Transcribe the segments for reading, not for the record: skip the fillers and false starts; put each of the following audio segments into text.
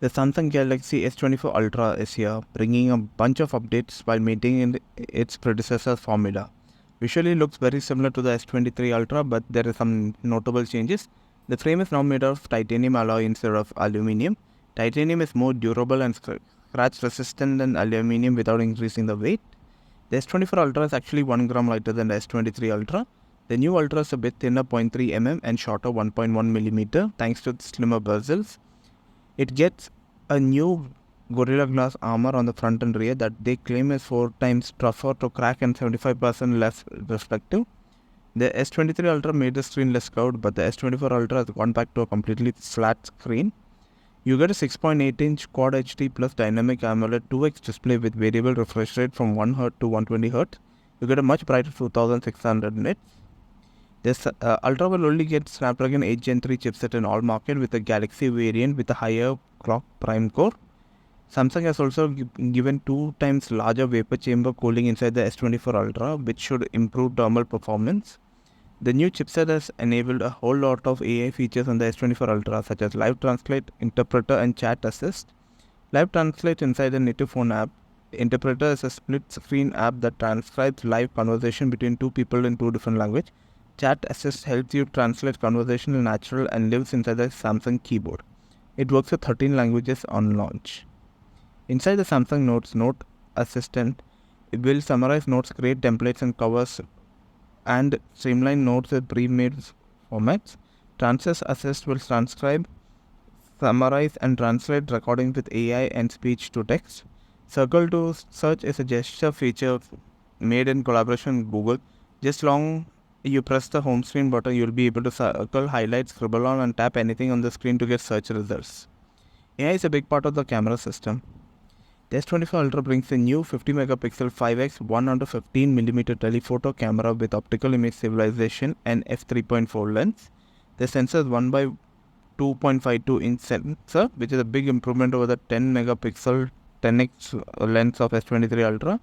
The Samsung Galaxy S24 Ultra is here, bringing a bunch of updates while maintaining its predecessor's formula. Visually looks very similar to the S23 Ultra, but there are some notable changes. The frame is now made of titanium alloy instead of aluminium. Titanium is more durable and scratch resistant than aluminium without increasing the weight. The S24 Ultra is actually 1 gram lighter than the S23 Ultra. The new Ultra is a bit thinner 0.3 mm and shorter 1.1 mm thanks to slimmer bezels. It gets a new Gorilla Glass armor on the front and rear that they claim is 4 times tougher to crack and 75% less reflective. The S23 Ultra made the screen less curved, but the S24 Ultra has gone back to a completely flat screen. You get a 6.8-inch Quad HD plus dynamic AMOLED 2x display with variable refresh rate from 1Hz to 120Hz. You get a much brighter 2600 nits. This Ultra will only get Snapdragon 8 Gen 3 chipset in all market with a Galaxy variant with a higher clock prime core. Samsung has also given 2 times larger vapor chamber cooling inside the S24 Ultra, which should improve thermal performance. The new chipset has enabled a whole lot of AI features on the S24 Ultra, such as Live Translate, Interpreter, and Chat Assist. Live Translate inside the native phone app. Interpreter is a split-screen app that transcribes live conversation between two people in two different languages. Chat Assist helps you translate conversational natural and lives inside the Samsung keyboard. It works with 13 languages on launch. Inside the Samsung Notes, Note Assistant will summarize notes, create templates and covers, and streamline notes with pre-made formats. Transcript Assist will transcribe, summarize, and translate recordings with AI and speech to text. Circle to Search is a gesture feature made in collaboration with Google. Just long you press the home screen button, you'll be able to circle, highlight, scribble on, and tap anything on the screen to get search results. AI is a big part of the camera system. The S24 Ultra brings a new 50 megapixel 5x 115mm telephoto camera with optical image stabilization and f3.4 lens. The sensor is 1 by 2.52 inch sensor, which is a big improvement over the 10 megapixel 10x lens of S23 Ultra.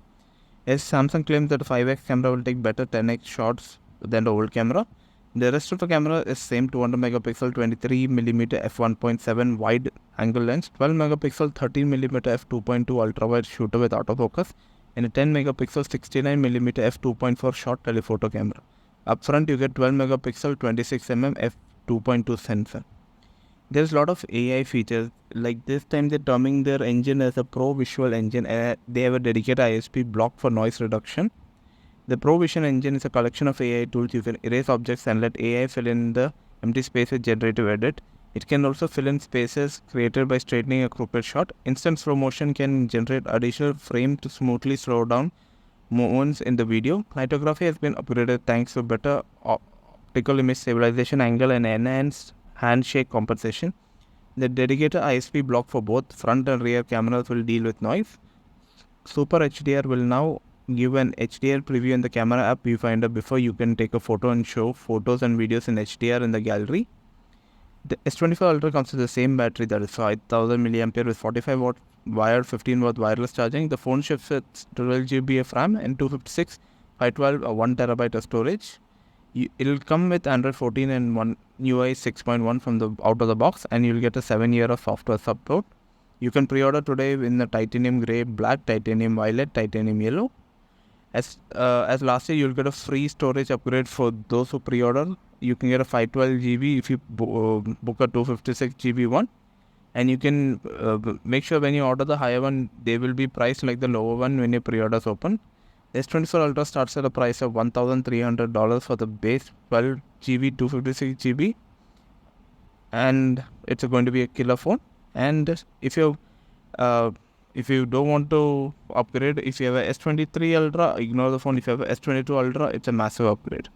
As Samsung claims that the 5x camera will take better 10x shots than the old camera. The rest of the camera is same 200 megapixel 23mm f1.7 wide angle lens, 12 megapixel 13mm f2.2 ultra wide shooter with autofocus, and a 10 megapixel 69mm f2.4 short telephoto camera. Up front you get 12 megapixel 26mm f2.2 sensor. There's a lot of AI features. Like this time they're terming their engine as a Pro Visual engine. They have a dedicated ISP block for noise reduction. The Pro Vision engine is a collection of AI tools. You can erase objects and let AI fill in the empty space with generative edit. It can also fill in spaces created by straightening a crooked shot. Instant slow motion can generate additional frame to smoothly slow down moments in the video. Lithography has been upgraded thanks to better optical image stabilization angle and enhanced handshake compensation. The dedicated ISP block for both front and rear cameras will deal with noise. Super HDR will now give an HDR preview in the camera app viewfinder before you can take a photo and show photos and videos in HDR in the gallery. The S24 Ultra comes with the same battery, that is 5000 mAh with 45 watt wired 15 watt wireless charging. The phone ships with 12 GB of RAM and 256, 512 or 1 terabyte of storage. It'll come with Android 14 and One UI 6.1 from the out of the box, and you'll get a 7-year of software support. You can pre-order today in the titanium grey, black, titanium violet, titanium yellow. As last year, you'll get a free storage upgrade for those who pre-order. You can get a 512 GB if you book a 256 GB one, and you can make sure when you order the higher one, they will be priced like the lower one when your pre-orders open. The S24 Ultra starts at a price of $1,300 for the base 12 GB 256 GB, and it's going to be a killer phone. And if you don't want to upgrade, if you have a S23 Ultra, ignore the phone. If you have a S22 Ultra, it's a massive upgrade.